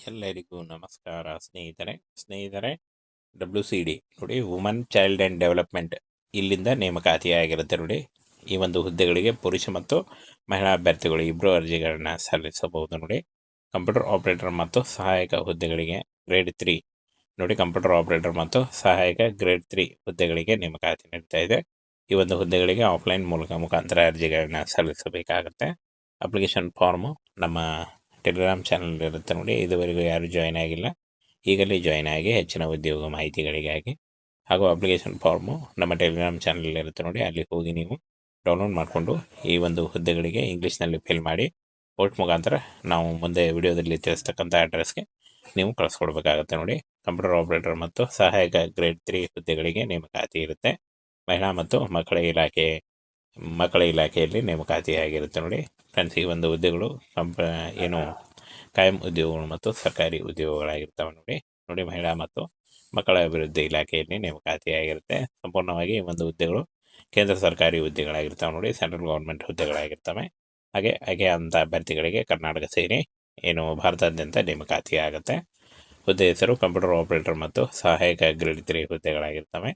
ಎಲ್ಲರಿಗೂ ನಮಸ್ಕಾರ ಸ್ನೇಹಿತರೆ WCD ನೋಡಿ, ವುಮನ್ ಚೈಲ್ಡ್ ಆ್ಯಂಡ್ ಡೆವಲಪ್ಮೆಂಟ್ ಇಲ್ಲಿಂದ ನೇಮಕಾತಿಯಾಗಿರುತ್ತೆ ನೋಡಿ. ಈ ಒಂದು ಹುದ್ದೆಗಳಿಗೆ ಪುರುಷ ಮತ್ತು ಮಹಿಳಾ ಅಭ್ಯರ್ಥಿಗಳು ಇಬ್ಬರು ಅರ್ಜಿಗಳನ್ನ ಸಲ್ಲಿಸಬಹುದು ನೋಡಿ. ಕಂಪ್ಯೂಟರ್ ಆಪರೇಟರ್ ಮತ್ತು ಸಹಾಯಕ ಹುದ್ದೆಗಳಿಗೆ ಗ್ರೇಡ್ 3 ನೋಡಿ. ಕಂಪ್ಯೂಟರ್ ಆಪರೇಟರ್ ಮತ್ತು ಸಹಾಯಕ ಗ್ರೇಡ್ 3 ಹುದ್ದೆಗಳಿಗೆ ನೇಮಕಾತಿ ನಡೀತಾ ಇದೆ. ಈ ಒಂದು ಹುದ್ದೆಗಳಿಗೆ ಆಫ್ಲೈನ್ ಮುಖಾಂತರ ಅರ್ಜಿಗಳನ್ನ ಸಲ್ಲಿಸಬೇಕಾಗುತ್ತೆ. ಅಪ್ಲಿಕೇಶನ್ ಫಾರ್ಮು ನಮ್ಮ ಟೆಲಿಗ್ರಾಮ್ ಚಾನಲ್ ಇರುತ್ತೆ ನೋಡಿ. ಇದುವರೆಗೂ ಯಾರು ಜಾಯ್ನ್ ಆಗಿಲ್ಲ, ಈಗಲೇ ಜಾಯ್ನ್ ಆಗಿ ಹೆಚ್ಚಿನ ಉದ್ಯೋಗ ಮಾಹಿತಿಗಳಿಗಾಗಿ. ಹಾಗೂ ಅಪ್ಲಿಕೇಶನ್ ಫಾರ್ಮು ನಮ್ಮ ಟೆಲಿಗ್ರಾಮ್ ಚಾನಲ್ ಇರುತ್ತೆ ನೋಡಿ, ಅಲ್ಲಿ ಹೋಗಿ ನೀವು ಡೌನ್ಲೋಡ್ ಮಾಡಿಕೊಂಡು ಈ ಒಂದು ಹುದ್ದೆಗಳಿಗೆ ಇಂಗ್ಲೀಷ್ನಲ್ಲಿ ಫಿಲ್ ಮಾಡಿ ಪೋಸ್ಟ್ ಮುಖಾಂತರ ನಾವು ಮುಂದೆ ವಿಡಿಯೋದಲ್ಲಿ ತಿಳಿಸ್ತಕ್ಕಂಥ ಅಡ್ರೆಸ್ಗೆ ನೀವು ಕಳಿಸ್ಕೊಡ್ಬೇಕಾಗತ್ತೆ ನೋಡಿ. ಕಂಪ್ಯೂಟರ್ ಆಪರೇಟರ್ ಮತ್ತು ಸಹಾಯಕ ಗ್ರೇಡ್ 3 ಹುದ್ದೆಗಳಿಗೆ ನೇಮಕಾತಿ ಇರುತ್ತೆ. ಮಹಿಳಾ ಮತ್ತು ಮಕ್ಕಳ ಇಲಾಖೆಯಲ್ಲಿ ನೇಮಕಾತಿಯಾಗಿರುತ್ತೆ ನೋಡಿ. ಫ್ರೆಂಡ್ಸ್, ಈ ಒಂದು ಹುದ್ದೆಗಳು ಏನು ಕಾಯಂ ಉದ್ಯೋಗಗಳು ಮತ್ತು ಸರ್ಕಾರಿ ಉದ್ಯೋಗಗಳಾಗಿರ್ತವೆ ನೋಡಿ. ಮಹಿಳಾ ಮತ್ತು ಮಕ್ಕಳ ಅಭಿವೃದ್ಧಿ ಇಲಾಖೆಯಲ್ಲಿ ನೇಮಕಾತಿಯಾಗಿರುತ್ತೆ. ಸಂಪೂರ್ಣವಾಗಿ ಈ ಒಂದು ಹುದ್ದೆಗಳು ಕೇಂದ್ರ ಸರ್ಕಾರಿ ಹುದ್ದೆಗಳಾಗಿರ್ತವೆ ನೋಡಿ, ಸೆಂಟ್ರಲ್ ಗೌರ್ಮೆಂಟ್ ಹುದ್ದೆಗಳಾಗಿರ್ತವೆ. ಹಾಗೆ ಅಂಥ ಅಭ್ಯರ್ಥಿಗಳಿಗೆ ಕರ್ನಾಟಕ ಸೇರಿ ಭಾರತಾದ್ಯಂತ ನೇಮಕಾತಿ ಆಗುತ್ತೆ. ಹುದ್ದೆ ಹೆಸರು ಕಂಪ್ಯೂಟರ್ ಆಪರೇಟರ್ ಮತ್ತು ಸಹಾಯಕ ಗ್ರೇಡ್ 3 ಹುದ್ದೆಗಳಾಗಿರ್ತವೆ.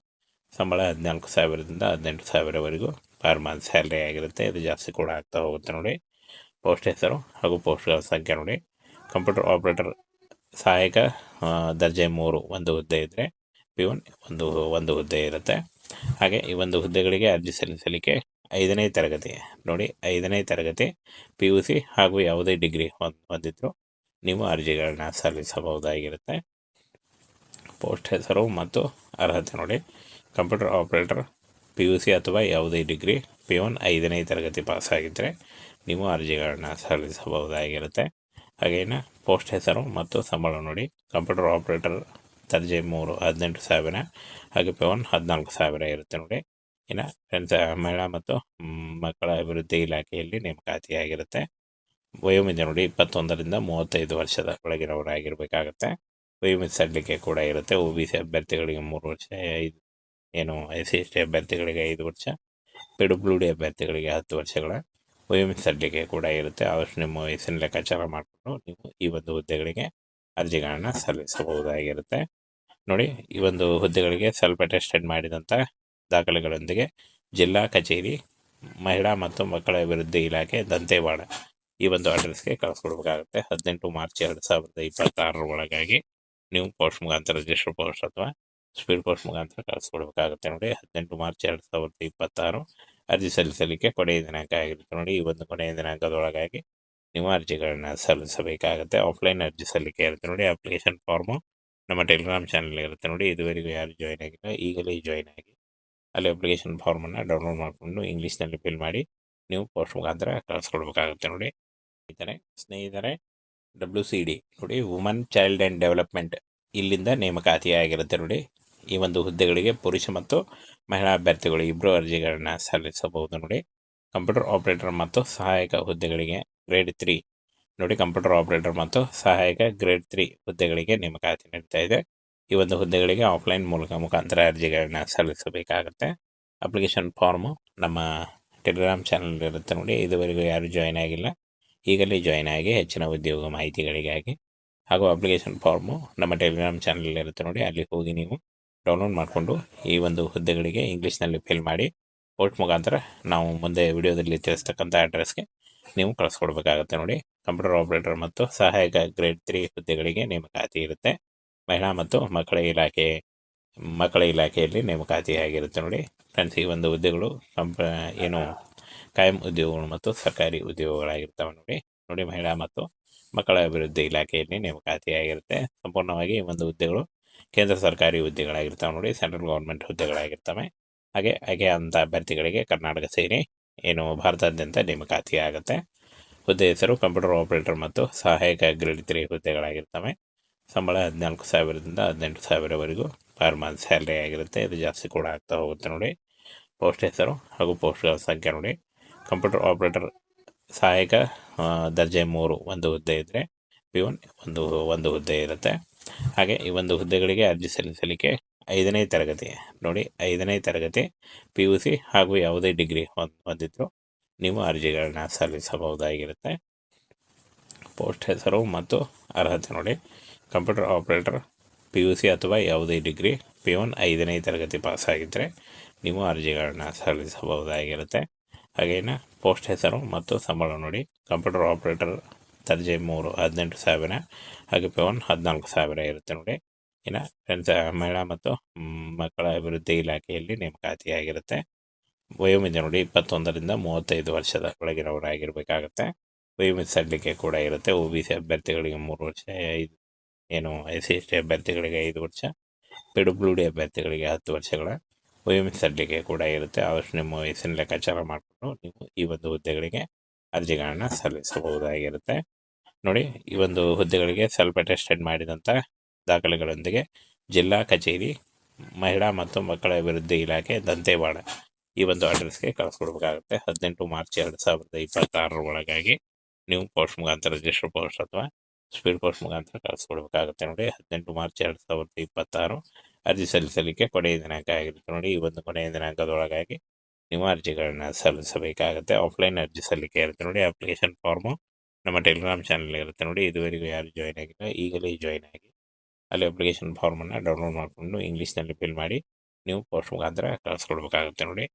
ಸಂಬಳ 14,000ದಿಂದ 18,000ವರೆಗೂ ಪರ್ ಮಂತ್ ಸ್ಯಾಲ್ರಿ ಆಗಿರುತ್ತೆ. ಇದು ಜಾಸ್ತಿ ಕೂಡ ಆಗ್ತಾ ಹೋಗುತ್ತೆ ನೋಡಿ. ಪೋಸ್ಟ್ ಹೆಸರು ಹಾಗೂ ಪೋಸ್ಟ್ಗಳ ಸಂಖ್ಯೆ ನೋಡಿ. ಕಂಪ್ಯೂಟರ್ ಆಪರೇಟರ್ ಸಹಾಯಕ ದರ್ಜೆ 3 ಒಂದು ಹುದ್ದೆ ಇದ್ದರೆ, P1 ಒಂದು ಹುದ್ದೆ ಇರುತ್ತೆ. ಹಾಗೆ ಈ ಒಂದು ಹುದ್ದೆಗಳಿಗೆ ಅರ್ಜಿ ಸಲ್ಲಿಸಲಿಕ್ಕೆ 5ನೇ ತರಗತಿ ನೋಡಿ, 5ನೇ ತರಗತಿ PUC ಹಾಗೂ ಯಾವುದೇ ಡಿಗ್ರಿ ಹೊಂದಿದ್ರು ನೀವು ಅರ್ಜಿಗಳನ್ನ ಸಲ್ಲಿಸಬಹುದಾಗಿರುತ್ತೆ. ಪೋಸ್ಟ್ ಹೆಸರು ಮತ್ತು ಅರ್ಹತೆ ನೋಡಿ. ಕಂಪ್ಯೂಟರ್ ಆಪರೇಟರ್ PUC ಅಥವಾ ಯಾವುದೇ ಡಿಗ್ರಿ, P1 5ನೇ ತರಗತಿ ಪಾಸಾಗಿದ್ದರೆ ನೀವು ಅರ್ಜಿಗಳನ್ನ ಸಲ್ಲಿಸಬಹುದಾಗಿರುತ್ತೆ. ಹಾಗೇನು ಪೋಸ್ಟ್ ಹೆಸರು ಮತ್ತು ಸಂಬಳ ನೋಡಿ. ಕಂಪ್ಯೂಟರ್ ಆಪರೇಟರ್ ದರ್ಜೆ 3 18,000, ಹಾಗೆ P1 14,000 ಇರುತ್ತೆ ನೋಡಿ. ಇನ್ನು ಫ್ರೆಂಡ್ಸ್, ಮಹಿಳಾ ಮತ್ತು ಮಕ್ಕಳ ಅಭಿವೃದ್ಧಿ ಇಲಾಖೆಯಲ್ಲಿ ನೇಮಕಾತಿಯಾಗಿರುತ್ತೆ. ವಯೋಮಿತಿ ನೋಡಿ, 21ರಿಂದ 35 ವರ್ಷದ ಒಳಗಿನವರಾಗಿರಬೇಕಾಗುತ್ತೆ. ವಯೋಮಿತಿ ಸಡಿಲಿಕೆ ಕೂಡ ಇರುತ್ತೆ. OBC ಅಭ್ಯರ್ಥಿಗಳಿಗೆ 3 ವರ್ಷ, SC/ST ಅಭ್ಯರ್ಥಿಗಳಿಗೆ 5 ವರ್ಷ, PWD ಅಭ್ಯರ್ಥಿಗಳಿಗೆ 10 ವರ್ಷಗಳ ವಯೋಮಿತಿ ಸಡಿಲಿಕೆ ಕೂಡ ಇರುತ್ತೆ. ಆದಷ್ಟು ನಿಮ್ಮ ವಯಸ್ಸಿನ ಲೆಕ್ಕಾಚಾರ ಮಾಡಿಕೊಂಡು ನೀವು ಈ ಒಂದು ಹುದ್ದೆಗಳಿಗೆ ಅರ್ಜಿಗಳನ್ನು ಸಲ್ಲಿಸಬಹುದಾಗಿರುತ್ತೆ ನೋಡಿ. ಈ ಒಂದು ಹುದ್ದೆಗಳಿಗೆ ಸೆಲ್ಫ್ ಅಟೆಸ್ಟೆಡ್ ಮಾಡಿದಂಥ ದಾಖಲೆಗಳೊಂದಿಗೆ ಜಿಲ್ಲಾ ಕಚೇರಿ ಮಹಿಳಾ ಮತ್ತು ಮಕ್ಕಳ ಅಭಿವೃದ್ಧಿ ಇಲಾಖೆ ದಂತೇವಾಡ ಈ ಒಂದು ಅಡ್ರೆಸ್ಗೆ ಕಳಿಸ್ಕೊಡ್ಬೇಕಾಗುತ್ತೆ. 18 ಮಾರ್ಚ್ 2026 ಒಳಗಾಗಿ ನೀವು ಪೋಸ್ಟ್ ಮುಖಾಂತರ ರಿಜಿಸ್ಟರ್ ಪೋಸ್ಟ್ ಅಥವಾ ಸ್ಪೀಡ್ ಪೋಸ್ಟ್ ಮುಖಾಂತರ ಕಳಿಸ್ಕೊಡ್ಬೇಕಾಗುತ್ತೆ ನೋಡಿ. 18 ಮಾರ್ಚ್ 2026 ಅರ್ಜಿ ಸಲ್ಲಿಸಲಿಕ್ಕೆ ಕೊನೆಯ ದಿನಾಂಕ ಆಗಿರುತ್ತೆ ನೋಡಿ. ಈ ಒಂದು ಕೊನೆಯ ದಿನಾಂಕದೊಳಗಾಗಿ ನೀವು ಅರ್ಜಿಗಳನ್ನ ಸಲ್ಲಿಸಬೇಕಾಗುತ್ತೆ. ಆಫ್ಲೈನ್ ಅರ್ಜಿ ಸಲ್ಲಿಕೆ ಇರುತ್ತೆ ನೋಡಿ. ಅಪ್ಲಿಕೇಶನ್ ಫಾರ್ಮು ನಮ್ಮ ಟೆಲಿಗ್ರಾಮ್ ಚಾನಲ್ ಇರುತ್ತೆ ನೋಡಿ. ಇದುವರೆಗೂ ಯಾರು ಜಾಯ್ನ್ ಆಗಿಲ್ಲ, ಈಗಲೇ ಜಾಯ್ನ್ ಆಗಿ ಅಲ್ಲಿ ಅಪ್ಲಿಕೇಶನ್ ಫಾರ್ಮನ್ನು ಡೌನ್ಲೋಡ್ ಮಾಡಿಕೊಂಡು ಇಂಗ್ಲೀಷ್ನಲ್ಲಿ ಫಿಲ್ ಮಾಡಿ ನೀವು ಪೋಸ್ಟ್ ಮುಖಾಂತರ ಕಳಿಸ್ಕೊಡ್ಬೇಕಾಗುತ್ತೆ ನೋಡಿ. ಸ್ನೇಹಿತರೆ WCD ನೋಡಿ, ವುಮನ್ ಚೈಲ್ಡ್ ಆ್ಯಂಡ್ ಡೆವಲಪ್ಮೆಂಟ್ ಇಲ್ಲಿಂದ ನೇಮಕಾತಿಯಾಗಿರುತ್ತೆ ನೋಡಿ. ಈ ಒಂದು ಹುದ್ದೆಗಳಿಗೆ ಪುರುಷ ಮತ್ತು ಮಹಿಳಾ ಅಭ್ಯರ್ಥಿಗಳು ಇಬ್ಬರು ಅರ್ಜಿಗಳನ್ನ ಸಲ್ಲಿಸಬಹುದು ನೋಡಿ. ಕಂಪ್ಯೂಟರ್ ಆಪರೇಟರ್ ಮತ್ತು ಸಹಾಯಕ ಹುದ್ದೆಗಳಿಗೆ ಗ್ರೇಡ್ 3 ನೋಡಿ. ಕಂಪ್ಯೂಟರ್ ಆಪರೇಟರ್ ಮತ್ತು ಸಹಾಯಕ ಗ್ರೇಡ್ 3 ಹುದ್ದೆಗಳಿಗೆ ನೇಮಕಾತಿ ನಡೀತಾ ಇದೆ. ಈ ಒಂದು ಹುದ್ದೆಗಳಿಗೆ ಆಫ್ಲೈನ್ ಮುಖಾಂತರ ಅರ್ಜಿಗಳನ್ನ ಸಲ್ಲಿಸಬೇಕಾಗುತ್ತೆ. ಅಪ್ಲಿಕೇಶನ್ ಫಾರ್ಮು ನಮ್ಮ ಟೆಲಿಗ್ರಾಮ್ ಚಾನಲ್ ಇರುತ್ತೆ ನೋಡಿ. ಇದುವರೆಗೂ ಯಾರು ಜಾಯ್ನ್ ಆಗಿಲ್ಲ, ಈಗಲೇ ಜಾಯ್ನ್ ಆಗಿ ಹೆಚ್ಚಿನ ಉದ್ಯೋಗ ಮಾಹಿತಿಗಳಿಗಾಗಿ. ಹಾಗೂ ಅಪ್ಲಿಕೇಶನ್ ಫಾರ್ಮು ನಮ್ಮ ಟೆಲಿಗ್ರಾಮ್ ಚಾನಲ್ ಇರುತ್ತೆ ನೋಡಿ, ಅಲ್ಲಿ ಹೋಗಿ ನೀವು ಡೌನ್ಲೋಡ್ ಮಾಡಿಕೊಂಡು ಈ ಒಂದು ಹುದ್ದೆಗಳಿಗೆ ಇಂಗ್ಲೀಷ್ನಲ್ಲಿ ಫಿಲ್ ಮಾಡಿ ಪೋಸ್ಟ್ ಮುಖಾಂತರ ನಾವು ಮುಂದೆ ವಿಡಿಯೋದಲ್ಲಿ ತಿಳಿಸ್ತಕ್ಕಂಥ ಅಡ್ರೆಸ್ಗೆ ನೀವು ಕಳಿಸ್ಕೊಡ್ಬೇಕಾಗುತ್ತೆ ನೋಡಿ. ಕಂಪ್ಯೂಟರ್ ಆಪರೇಟರ್ ಮತ್ತು ಸಹಾಯಕ ಗ್ರೇಡ್ 3 ಹುದ್ದೆಗಳಿಗೆ ನೇಮಕಾತಿ ಇರುತ್ತೆ. ಮಹಿಳಾ ಮತ್ತು ಮಕ್ಕಳ ಇಲಾಖೆಯಲ್ಲಿ ನೇಮಕಾತಿಯಾಗಿರುತ್ತೆ ನೋಡಿ. ಫ್ರೆಂಡ್ಸ್, ಈ ಒಂದು ಹುದ್ದೆಗಳು ಕಾಯಂ ಉದ್ಯೋಗಗಳು ಮತ್ತು ಸರ್ಕಾರಿ ಉದ್ಯೋಗಗಳಾಗಿರ್ತವೆ ನೋಡಿ. ಮಹಿಳಾ ಮತ್ತು ಮಕ್ಕಳ ಅಭಿವೃದ್ಧಿ ಇಲಾಖೆಯಲ್ಲಿ ನೇಮಕಾತಿಯಾಗಿರುತ್ತೆ. ಸಂಪೂರ್ಣವಾಗಿ ಈ ಒಂದು ಹುದ್ದೆಗಳು ಕೇಂದ್ರ ಸರ್ಕಾರಿ ಹುದ್ದೆಗಳಾಗಿರ್ತವೆ ನೋಡಿ, ಸೆಂಟ್ರಲ್ ಗೌರ್ಮೆಂಟ್ ಹುದ್ದೆಗಳಾಗಿರ್ತವೆ. ಹಾಗೆ ಅಂಥ ಅಭ್ಯರ್ಥಿಗಳಿಗೆ ಕರ್ನಾಟಕ ಸೇರಿ ಭಾರತಾದ್ಯಂತ ನೇಮಕಾತಿ ಆಗುತ್ತೆ. ಹುದ್ದೆ ಹೆಸರು ಕಂಪ್ಯೂಟರ್ ಆಪರೇಟರ್ ಮತ್ತು ಸಹಾಯಕ ಗ್ರೇಡ್ 3 ಹುದ್ದೆಗಳಾಗಿರ್ತವೆ. ಸಂಬಳ 14,000ದಿಂದ 18,000ವರೆಗೂ ಪರ್ ಮಂತ್ ಸ್ಯಾಲ್ರಿ ಆಗಿರುತ್ತೆ. ಇದು ಜಾಸ್ತಿ ಕೂಡ ಆಗ್ತಾ ಹೋಗುತ್ತೆ ನೋಡಿ. ಪೋಸ್ಟ್ ಹೆಸರು ಹಾಗೂ ಪೋಸ್ಟ್ಗಳ ಸಂಖ್ಯೆ ನೋಡಿ. ಕಂಪ್ಯೂಟರ್ ಆಪರೇಟರ್ ಸಹಾಯಕ ದರ್ಜೆ 3 ಒಂದು ಹುದ್ದೆ ಇದ್ದರೆ, P1 ಒಂದು ಹುದ್ದೆ ಇರುತ್ತೆ. ಹಾಗೆ ಈ ಒಂದು ಹುದ್ದೆಗಳಿಗೆ ಅರ್ಜಿ ಸಲ್ಲಿಸಲಿಕ್ಕೆ 5ನೇ ತರಗತಿ ನೋಡಿ, 5ನೇ ತರಗತಿ PUC ಹಾಗೂ ಯಾವುದೇ ಡಿಗ್ರಿ ಹೊಂದಿದ್ರು ನೀವು ಅರ್ಜಿಗಳನ್ನ ಸಲ್ಲಿಸಬಹುದಾಗಿರುತ್ತೆ. ಪೋಸ್ಟ್ ಹೆಸರು ಮತ್ತು ಅರ್ಹತೆ ನೋಡಿ, ಕಂಪ್ಯೂಟರ್ ಆಪ್ರೇಟರ್ PUC ಅಥವಾ ಯಾವುದೇ ಡಿಗ್ರಿ, P1 5ನೇ ತರಗತಿ ಪಾಸಾಗಿದ್ದರೆ ನೀವು ಅರ್ಜಿಗಳನ್ನ ಸಲ್ಲಿಸಬಹುದಾಗಿರುತ್ತೆ. ಹಾಗೇನ ಪೋಸ್ಟ್ ಹೆಸರು ಮತ್ತು ಸಂಬಳ ನೋಡಿ, ಕಂಪ್ಯೂಟರ್ ಆಪ್ರೇಟರ್ ದರ್ಜೆ 3 18,000, ಹಾಗೆ P1 14,000 ಇರುತ್ತೆ ನೋಡಿ. ಇನ್ನು ಮಹಿಳಾ ಮತ್ತು ಮಕ್ಕಳ ಅಭಿವೃದ್ಧಿ ಇಲಾಖೆಯಲ್ಲಿ ನೇಮಕಾತಿಯಾಗಿರುತ್ತೆ. ವಯೋಮಿತಿ ನೋಡಿ 21ರಿಂದ 35 ವರ್ಷದ ಒಳಗಿನವರಾಗಿರಬೇಕಾಗತ್ತೆ. ವಯೋಮಿತಿ ಸಡಿಲಿಕೆ ಕೂಡ ಇರುತ್ತೆ. OBC ಅಭ್ಯರ್ಥಿಗಳಿಗೆ 3 ವರ್ಷ, SC/ST ಅಭ್ಯರ್ಥಿಗಳಿಗೆ 5 ವರ್ಷ, PWD ಅಭ್ಯರ್ಥಿಗಳಿಗೆ 10 ವರ್ಷಗಳ ವಯೋಮಿತಿ ಸಡಿಲಿಕೆ ಕೂಡ ಇರುತ್ತೆ. ಆದಷ್ಟು ನಿಮ್ಮ ವಯಸ್ಸಿನ ಲೆಕ್ಕಾಚಾರ ಮಾಡಿಕೊಂಡು ನೀವು ಈ ಒಂದು ಹುದ್ದೆಗಳಿಗೆ ಅರ್ಜಿಗಳನ್ನು ಸಲ್ಲಿಸಬಹುದಾಗಿರುತ್ತೆ ನೋಡಿ. ಈ ಒಂದು ಹುದ್ದೆಗಳಿಗೆ ಸೆಲ್ಫ್ ಅಟೆಸ್ಟೆಡ್ ಮಾಡಿದಂಥ ದಾಖಲೆಗಳೊಂದಿಗೆ ಜಿಲ್ಲಾ ಕಚೇರಿ ಮಹಿಳಾ ಮತ್ತು ಮಕ್ಕಳ ಅಭಿವೃದ್ಧಿ ಇಲಾಖೆ ದಂತೇವಾಡ ಈ ಒಂದು ಅಡ್ರೆಸ್ಗೆ ಕಳಿಸ್ಕೊಡ್ಬೇಕಾಗುತ್ತೆ. 18 ಮಾರ್ಚ್ 2026 ಒಳಗಾಗಿ ನೀವು ಪೋಸ್ಟ್ ಮುಖಾಂತರ, ರಿಜಿಸ್ಟರ್ ಪೋಸ್ಟ್ ಅಥವಾ ಸ್ಪೀಡ್ ಪೋಸ್ಟ್ ಮುಖಾಂತರ ಕಳಿಸ್ಕೊಡ್ಬೇಕಾಗುತ್ತೆ ನೋಡಿ. 18 ಮಾರ್ಚ್ 2026 ಅರ್ಜಿ ಸಲ್ಲಿಸಲಿಕ್ಕೆ ಕೊನೆಯ ದಿನಾಂಕ ಆಗಿರುತ್ತೆ ನೋಡಿ. ಈ ಒಂದು ಕೊನೆಯ ದಿನಾಂಕದೊಳಗಾಗಿ ನೀವು ಅರ್ಜಿಗಳನ್ನ ಸಲ್ಲಿಸಬೇಕಾಗುತ್ತೆ. ಆಫ್ಲೈನ್ ಅರ್ಜಿ ಸಲ್ಲಿಕೆ ಇರುತ್ತೆ ನೋಡಿ. ಅಪ್ಲಿಕೇಶನ್ ಫಾರ್ಮು ನಮ್ಮ ಟೆಲಿಗ್ರಾಮ್ ಚಾನಲ್ ಇರುತ್ತೆ ನೋಡಿ. ಇದುವರೆಗೂ ಯಾರು ಜಾಯ್ನ್ ಆಗಿಲ್ಲ, ಈಗಲೇ ಜಾಯ್ನ್ ಆಗಿ ಅಲ್ಲಿ ಅಪ್ಲಿಕೇಶನ್ ಫಾರ್ಮನ್ನು ಡೌನ್ಲೋಡ್ ಮಾಡಿಕೊಂಡು ಇಂಗ್ಲೀಷ್ನಲ್ಲಿ ಫಿಲ್ ಮಾಡಿ ನೀವು ಪೋಸ್ಟ್ ಮುಖಾಂತರ ಕಳಿಸ್ಕೊಡ್ಬೇಕಾಗುತ್ತೆ ನೋಡಿ.